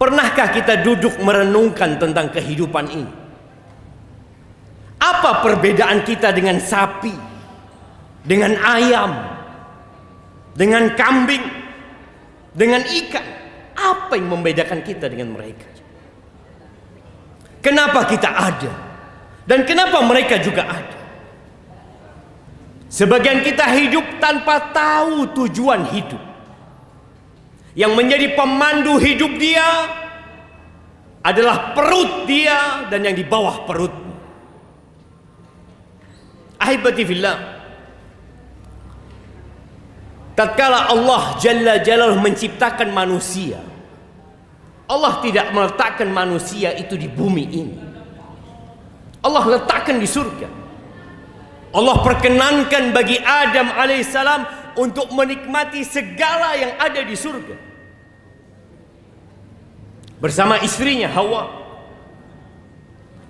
Pernahkah kita duduk merenungkan tentang kehidupan ini? Apa perbedaan kita dengan sapi, dengan ayam, dengan kambing, dengan ikan? Apa yang membedakan kita dengan mereka? Kenapa kita ada? Dan kenapa mereka juga ada? Sebagian kita hidup tanpa tahu tujuan hidup. Yang menjadi pemandu hidup dia adalah perut dia dan yang di bawah perut. Ahibati fillah, tatkala Allah Jalla Jalaluhu menciptakan manusia, Allah tidak meletakkan manusia itu di bumi ini. Allah letakkan di surga. Allah perkenankan bagi Adam alaihissalam untuk menikmati segala yang ada di surga bersama istrinya Hawa.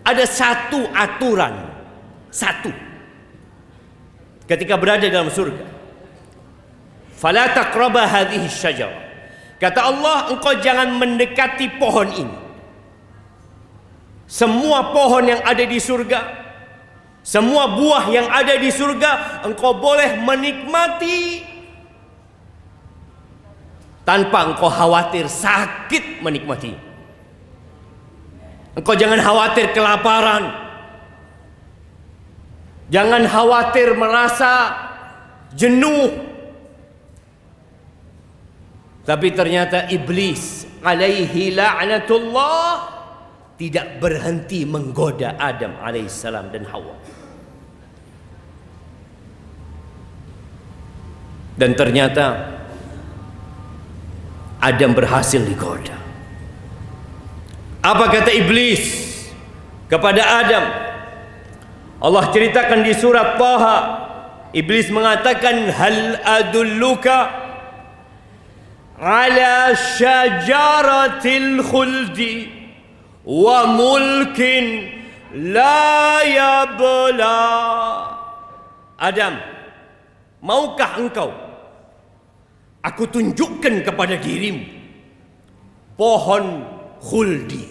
Ada satu aturan, satu, ketika berada dalam surga. Fala taqraba hadhihi syajarah. Kata Allah, engkau jangan mendekati pohon ini. Semua pohon yang ada di surga, semua buah yang ada di surga, engkau boleh menikmati tanpa engkau khawatir sakit menikmati. Engkau jangan khawatir kelaparan, jangan khawatir merasa jenuh. Tapi ternyata iblis alaihi la'natullah tidak berhenti menggoda Adam alaihissalam dan Hawa. Dan ternyata Adam berhasil digoda. Apa kata iblis kepada Adam? Allah ceritakan di surat Taha. Iblis mengatakan, hal adulluka ala syajaratil khuldi wa mulkin la yabla. Adam, maukah engkau aku tunjukkan kepada dirimu pohon khuldi.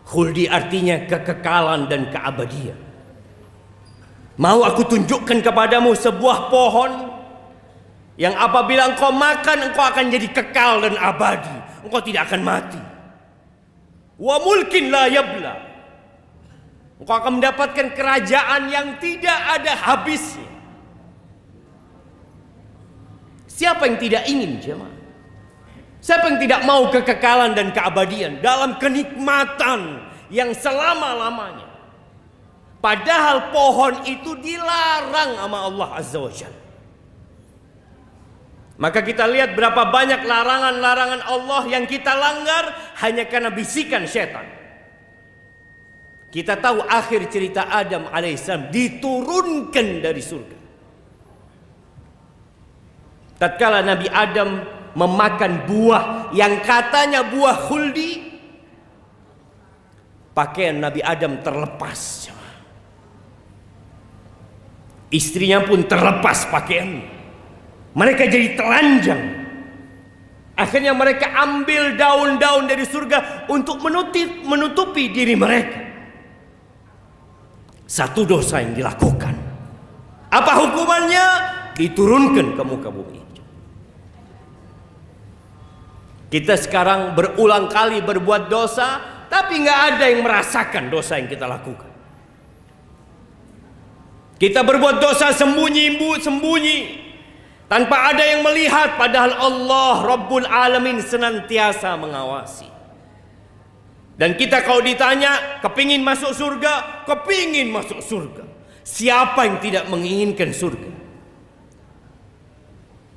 Khuldi artinya kekekalan dan keabadian. Mau aku tunjukkan kepadamu sebuah pohon yang apabila engkau makan, engkau akan jadi kekal dan abadi. Engkau tidak akan mati. Wa mulkin la yabla. Engkau akan mendapatkan kerajaan yang tidak ada habisnya. Siapa yang tidak ingin, jemaah? Siapa yang tidak mau kekekalan dan keabadian dalam kenikmatan yang selama-lamanya? Padahal pohon itu dilarang sama Allah Azza wa Jalla. Maka kita lihat berapa banyak larangan-larangan Allah yang kita langgar hanya karena bisikan setan. Kita tahu akhir cerita Adam alaihissalam diturunkan dari surga. Tatkala Nabi Adam memakan buah yang katanya buah khuldi, pakaian Nabi Adam terlepas. Istrinya pun terlepas pakaiannya. Mereka jadi telanjang. Akhirnya mereka ambil daun-daun dari surga untuk menutupi diri mereka. Satu dosa yang dilakukan. Apa hukumannya? Diturunkan ke muka bumi. Kita sekarang berulang kali berbuat dosa, tapi nggak ada yang merasakan dosa yang kita lakukan. Kita berbuat dosa sembunyi, tanpa ada yang melihat, padahal Allah Rabbul Alamin senantiasa mengawasi. Dan kita kalau ditanya, kepingin masuk surga? Kepingin masuk surga. Siapa yang tidak menginginkan surga?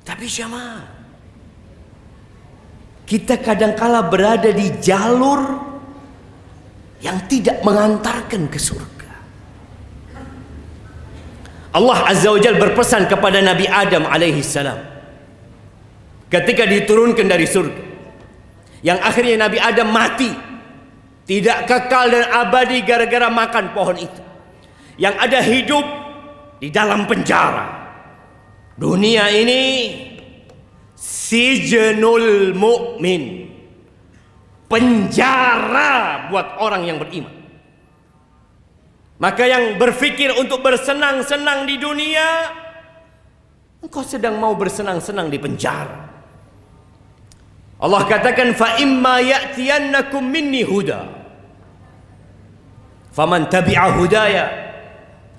Tapi jemaah, kita kadangkala berada di jalur yang tidak mengantarkan ke surga. Allah Azza wa Jalla berpesan kepada Nabi Adam alaihi salam ketika diturunkan dari surga, yang akhirnya Nabi Adam mati, tidak kekal dan abadi gara-gara makan pohon itu. Yang ada hidup di dalam penjara. Dunia ini sijnul mu'min, penjara buat orang yang beriman. Maka yang berfikir untuk bersenang-senang di dunia, engkau sedang mau bersenang-senang di penjara. Allah katakan, fa imma ya'tiyannakum minni huda faman tabi'a hudaya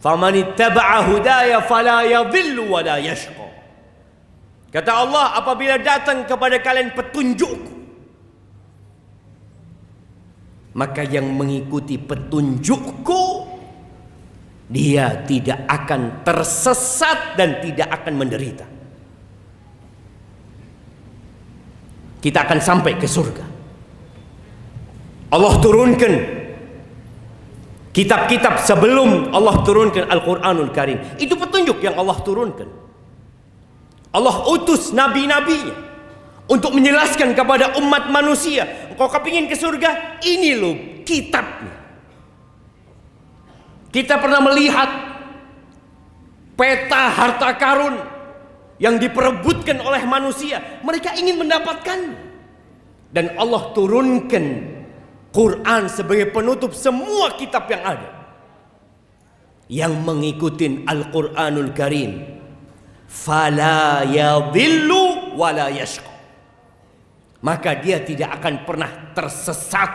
faman ittaba'a hudaya fala yadhillu wa la yashqa. Kata Allah, apabila datang kepada kalian petunjukku, maka yang mengikuti petunjukku, dia tidak akan tersesat dan tidak akan menderita. Kita akan sampai ke surga. Allah turunkan kitab-kitab sebelum Allah turunkan Al-Quranul Karim. Itu petunjuk yang Allah turunkan. Allah utus nabi-nabinya untuk menjelaskan kepada umat manusia, engkau kepingin ke surga, ini loh kitabnya. Kita pernah melihat peta harta karun yang diperebutkan oleh manusia. Mereka ingin mendapatkan. Dan Allah turunkan Quran sebagai penutup semua kitab yang ada. Yang mengikuti Al-Quranul Karim, fala yadhillu wa la yashqa. Maka dia tidak akan pernah tersesat.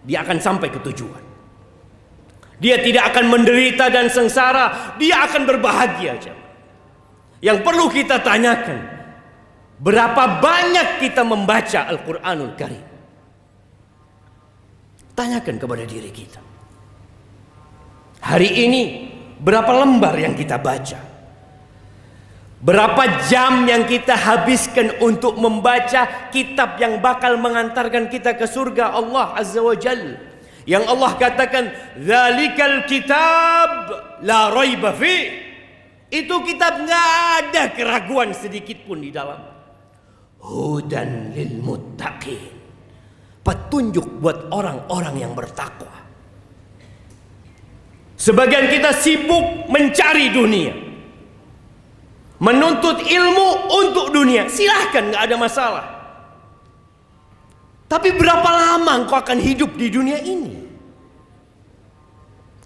Dia akan sampai ke tujuan. Dia tidak akan menderita dan sengsara. Dia akan berbahagia. Yang perlu kita tanyakan, berapa banyak kita membaca Al-Quranul Karim? Tanyakan kepada diri kita. Hari ini berapa lembar yang kita baca? Berapa jam yang kita habiskan untuk membaca kitab yang bakal mengantarkan kita ke surga Allah Azza wa Jalla? Yang Allah katakan, "Dzalikal kitab la raiba fi." Itu kitab nggak ada keraguan sedikit pun di dalam. Hudan lil muttaqin. Petunjuk buat orang-orang yang bertakwa. Sebagian kita sibuk mencari dunia, menuntut ilmu untuk dunia. Silahkan, nggak ada masalah. Tapi berapa lama engkau akan hidup di dunia ini?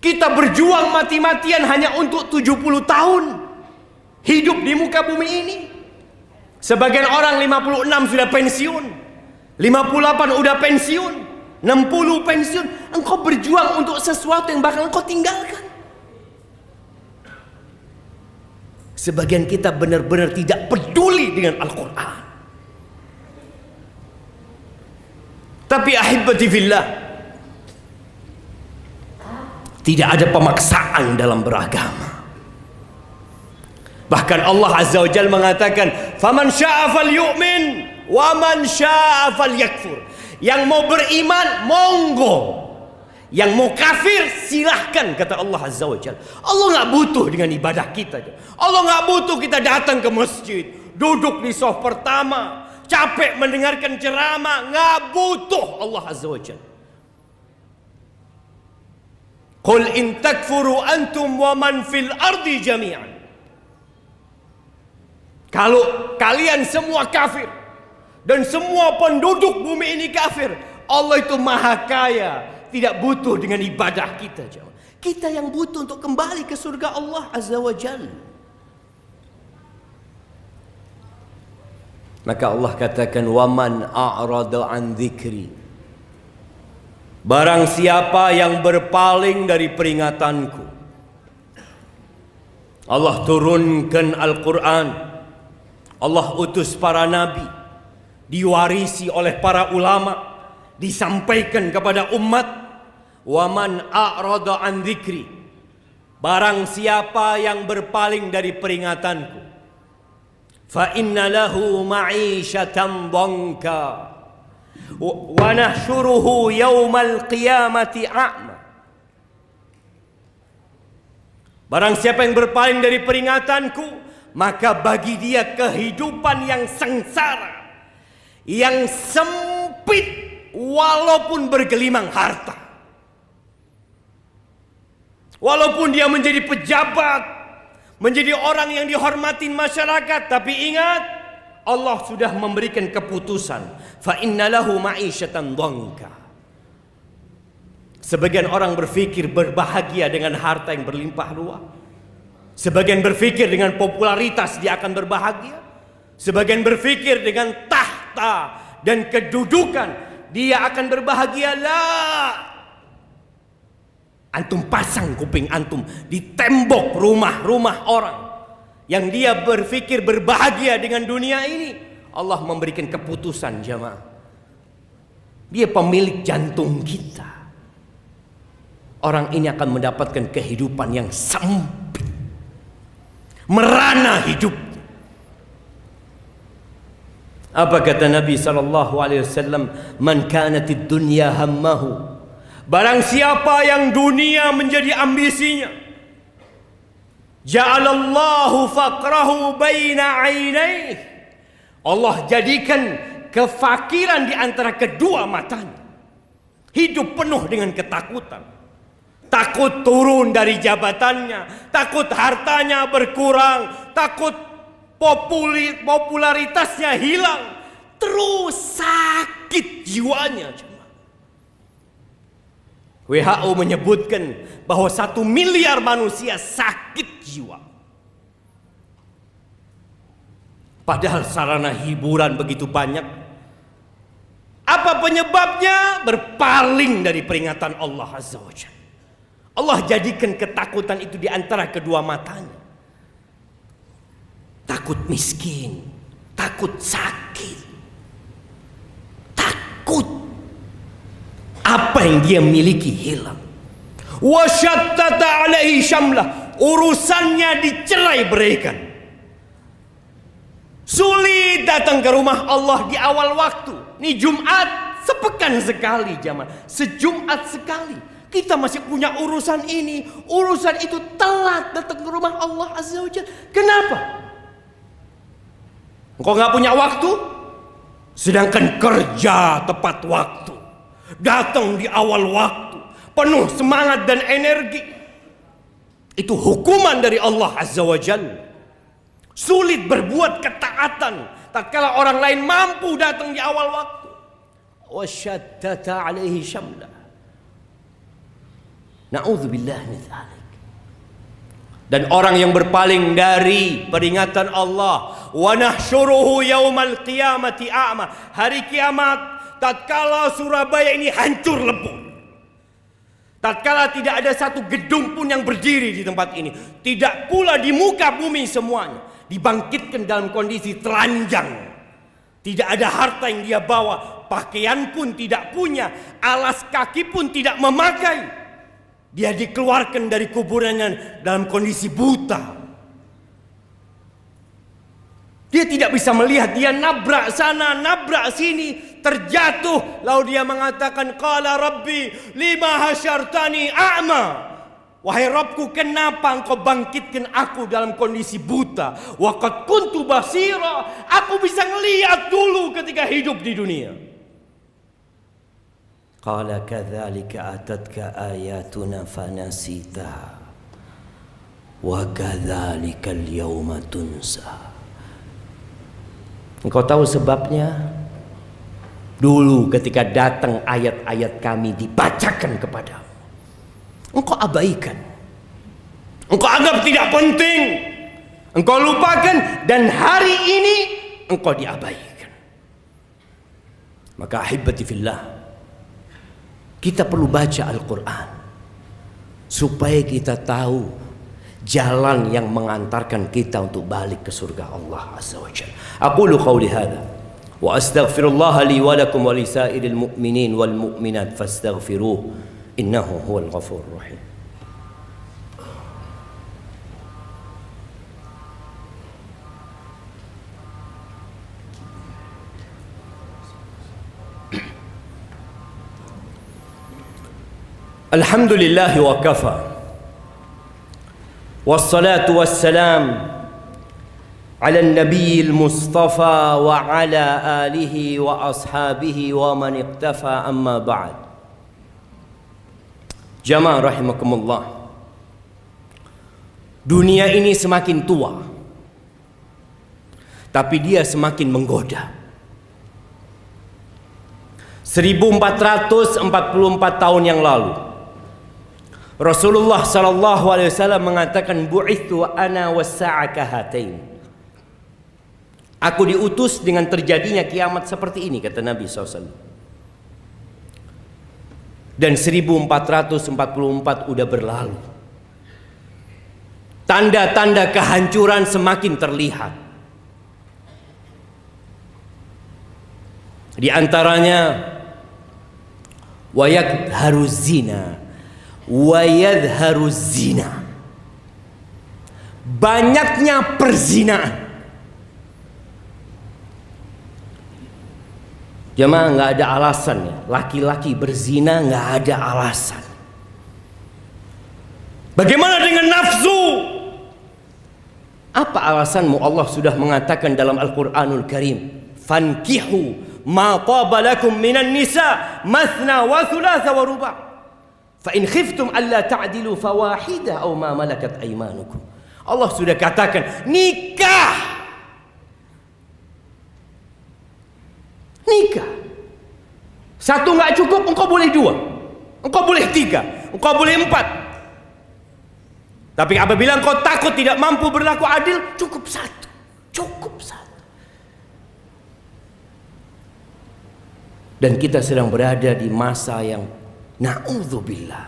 Kita berjuang mati-matian hanya untuk 70 tahun hidup di muka bumi ini. Sebagian orang 56 sudah pensiun, 58 udah pensiun, 60 pensiun. Engkau berjuang untuk sesuatu yang bakal engkau tinggalkan. Sebagian kita benar-benar tidak peduli dengan Al-Quran. Tapi ahibati fillah, tidak ada pemaksaan dalam beragama. Bahkan Allah Azza wa Jalla mengatakan, "Faman syaa'a falyu'min wa man syaa'a falyakfur." Yang mau beriman, monggo. Yang mau kafir, silahkan, kata Allah Azza wa Jalla. Allah nggak butuh dengan ibadah kita. Allah nggak butuh kita datang ke masjid, duduk di shaf pertama, capek mendengarkan ceramah, nggak butuh Allah Azza wa Jalla. Qul in takfuru antum wa man fil ardi jami'an. Kalau kalian semua kafir dan semua penduduk bumi ini kafir, Allah itu maha kaya, tidak butuh dengan ibadah kita. Kita yang butuh untuk kembali ke surga Allah Azza wa Jalla. Maka Allah katakan, "Waman a'rada an dzikri." Barang siapa yang berpaling dari peringatanku. Allah turunkan Al-Quran. Allah utus para nabi. Diwarisi oleh para ulama. Disampaikan kepada umat. Waman a'rada an dzikri. Barang siapa yang berpaling dari peringatanku, fa inna lahu ma'isyatan dhanka wa nahsyuruhu yaumal qiyamati a'ma. Barang siapa yang berpaling dari peringatanku, maka bagi dia kehidupan yang sengsara, yang sempit, walaupun bergelimang harta. Walaupun dia menjadi pejabat, menjadi orang yang dihormatin masyarakat, tapi ingat, Allah sudah memberikan keputusan, fa innalahu ma'isyatan dhanka. Sebagian orang berfikir berbahagia dengan harta yang berlimpah ruah. Sebagian berfikir dengan popularitas dia akan berbahagia. Sebagian berfikir dengan tahta dan kedudukan dia akan berbahagia. Lah, antum pasang kuping antum di tembok rumah-rumah orang yang dia berfikir berbahagia dengan dunia ini. Allah memberikan keputusan, jamaah. Dia pemilik jantung kita. Orang ini akan mendapatkan kehidupan yang sempit, merana hidup. Apa kata Nabi SAW? Man kanatid dunya hammahu. Barang siapa yang dunia menjadi ambisinya, ja'alallahu faqrahu baina 'ainaihi. Allah jadikan kefakiran di antara kedua matanya. Hidup penuh dengan ketakutan. Takut turun dari jabatannya, takut hartanya berkurang, takut popularitasnya hilang, terus sakit jiwanya. WHO menyebutkan bahwa 1 miliar manusia sakit jiwa. Padahal sarana hiburan begitu banyak. Apa penyebabnya? Berpaling dari peringatan Allah Azza wa Jalla. Allah jadikan ketakutan itu di antara kedua matanya. Takut miskin, takut sakit, takut apa yang dia miliki hilang. Wasyattata alaihi syamlah, urusannya dicerai-beraikan. Sulit datang ke rumah Allah di awal waktu. Ini Jumat sepekan sekali, jamaah. Sejumat sekali. Kita masih punya urusan ini, urusan itu, telat datang ke rumah Allah Azza wa Jalla. Kenapa? Engkau gak punya waktu? Sedangkan kerja tepat waktu, datang di awal waktu, penuh semangat dan energi. Itu hukuman dari Allah Azza wa Jalla. Sulit berbuat ketaatan tatkala orang lain mampu datang di awal waktu. Wasyaddata alaihi syamlah. Na'udzubillah min dzalik. Dan orang yang berpaling dari peringatan Allah, wa nahsyuruhu yaumal qiyamati a'ma. Hari kiamat tatkala Surabaya ini hancur lebur. Tatkala tidak ada satu gedung pun yang berdiri di tempat ini, tidak pula di muka bumi semuanya, dibangkitkan dalam kondisi telanjang. Tidak ada harta yang dia bawa, pakaian pun tidak punya, alas kaki pun tidak memakai. Dia dikeluarkan dari kuburannya dalam kondisi buta. Dia tidak bisa melihat, dia nabrak sana, nabrak sini, terjatuh. Lalu dia mengatakan, qala rabbi lima hasyartani a'ma. Wahai Rabbku, kenapa engkau bangkitkan aku dalam kondisi buta? Wa qad kuntu basira. Aku bisa ngelihat dulu ketika hidup di dunia. Qala kadzalika atatka ayatuna fanasitaha wa kadzalika al-yawma tunsa. Engkau tahu sebabnya? Dulu ketika datang ayat-ayat kami dibacakan kepadamu, engkau abaikan, engkau anggap tidak penting, engkau lupakan, dan hari ini engkau diabaikan. Maka ahibati fillah, kita perlu baca Al-Quran supaya kita tahu jalan yang mengantarkan kita untuk balik ke surga Allah Azza wa Jalla. Aqulu qawli hadha wa astaghfirullah li wa lakum wa li sa'iril mu'minin wal mu'minat fastaghfiruh innahu huwal ghafurur rahim. Alhamdulillah wa kafa. Wassalatu wassalam ala nabiyil mustafa wa ala alihi wa ashabihi wa man iqtafa, amma ba'd. Jamaah rahimakumullah. Dunia ini semakin tua. tapi dia semakin menggoda. 1444 tahun yang lalu, Rasulullah sallallahu alaihi wasallam mengatakan, bu'ithu ana was-sa'a kahatain. Aku diutus dengan terjadinya kiamat seperti ini, kata Nabi SAW. Dan 1444 udah berlalu. Tanda-tanda kehancuran semakin terlihat. Di antaranya wayadharu zina, wayadharu zina. Banyaknya perzinaan. Jemaah, nggak ada alasan ya. Laki-laki berzina nggak ada alasan. Bagaimana dengan nafsu? Apa alasanmu? Allah sudah mengatakan dalam Al-Quranul Karim, fankihu ma taba lakum minan nisa mathna wa thulatha wa ruba' fa in khiftum alla ta'dilu fawahidah aw ma malakat aymanukum. Allah sudah katakan, nikah. Nikah. Satu nggak cukup, engkau boleh dua, engkau boleh tiga, engkau boleh empat. Tapi apabila engkau takut tidak mampu berlaku adil, cukup satu. Cukup satu. Dan kita sedang berada di masa yang na'udzubillah,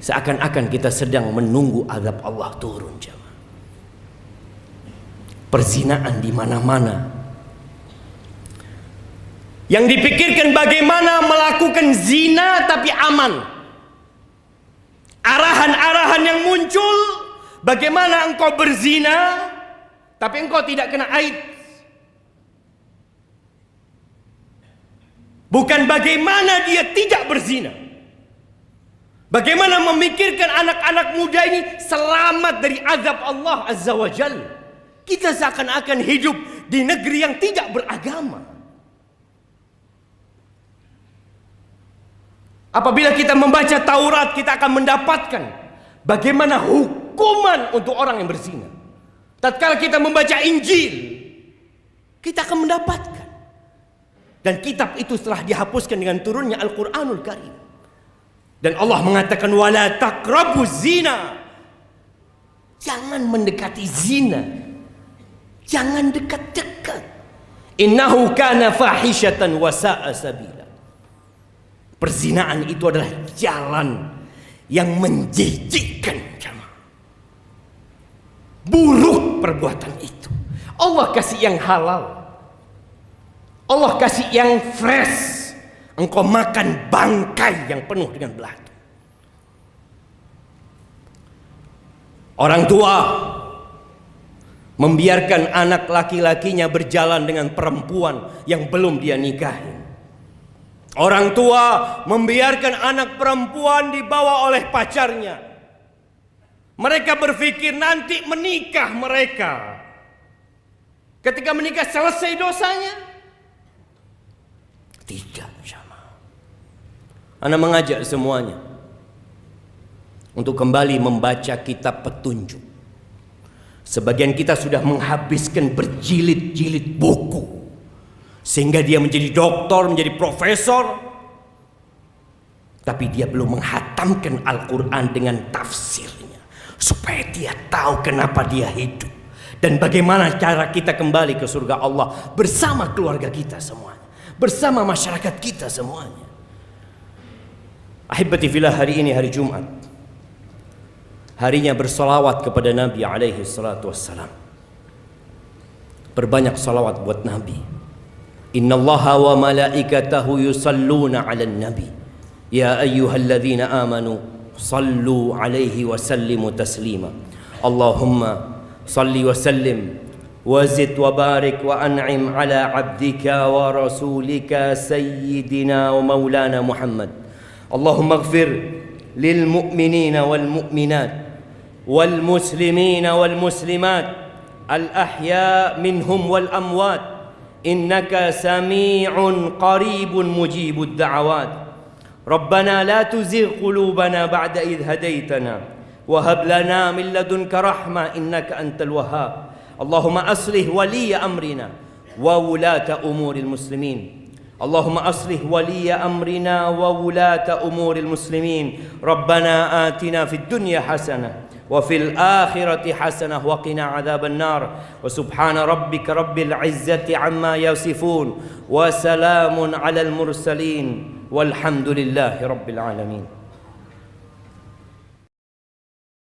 seakan-akan kita sedang menunggu azab Allah turun, jemaah. Perzinaan di mana-mana. Yang dipikirkan bagaimana melakukan zina tapi aman. Arahan-arahan yang muncul, bagaimana engkau berzina tapi engkau tidak kena AIDS. Bukan bagaimana dia tidak berzina. Bagaimana memikirkan anak-anak muda ini selamat dari azab Allah Azza wa Jalla. Kita seakan-akan hidup di negeri yang tidak beragama. Apabila kita membaca Taurat, kita akan mendapatkan bagaimana hukuman untuk orang yang berzina. Tatkala kita membaca Injil, kita akan mendapatkan. Dan kitab itu setelah dihapuskan dengan turunnya Al-Quranul Karim. Dan Allah mengatakan, wala taqrabuz zina. Jangan mendekati zina. Jangan dekat-dekat. Innahu kana fahishatan wa sa'a sabila. Perzinaan itu adalah jalan yang menjijikkan, jemaah. Buruk perbuatan itu. Allah kasih yang halal. Allah kasih yang fresh. Engkau makan bangkai yang penuh dengan belatung. Orang tua membiarkan anak laki-lakinya berjalan dengan perempuan yang belum dia nikahi. Orang tua membiarkan anak perempuan dibawa oleh pacarnya. Mereka berpikir nanti menikah mereka. Ketika menikah selesai dosanya? Tidak, jemaah. Ana mengajak semuanya untuk kembali membaca kitab petunjuk. Sebagian kita sudah menghabiskan berjilid-jilid buku. Sehingga dia menjadi doktor, menjadi profesor. Tapi dia belum menghatamkan Al-Quran dengan tafsirnya. Supaya dia tahu kenapa dia hidup. Dan bagaimana cara kita kembali ke surga Allah. Bersama keluarga kita semuanya. Bersama masyarakat kita semuanya. Ahibati fillah, hari ini hari Jumat. Harinya bersolawat kepada Nabi alaihi salatu wassalam. Berbanyak salawat buat Nabi. Innallaha wa malaikatahu yusalluna 'alan nabi ya ayyuhalladzina amanu sallu 'alaihi wa sallimu taslima. Allahumma salli wa sallim wa zid wa barik wa an'im 'ala 'abdika wa rasulika sayyidina wa maulana Muhammad. Allahumma ighfir lil mu'minina wal mu'minat wal muslimina wal muslimat al ahya minhum wal amwat. إنك سميع قريب مجيب الدعوات. ربنا لا تزغ قلوبنا بعد إذ هديتنا وهب لنا من لدنك رحمة إنك أنت الوهاب. اللهم أصلح ولي أمرنا وولاة أمور المسلمين. اللهم أصلح ولي أمرنا وولاة أمور المسلمين. ربنا آتنا في الدنيا حسنة وفي الآخرة حسنة وقنا عذاب النار. وسبحان ربك رب العزة عما يصفون وسلام على المرسلين والحمد لله رب العالمين.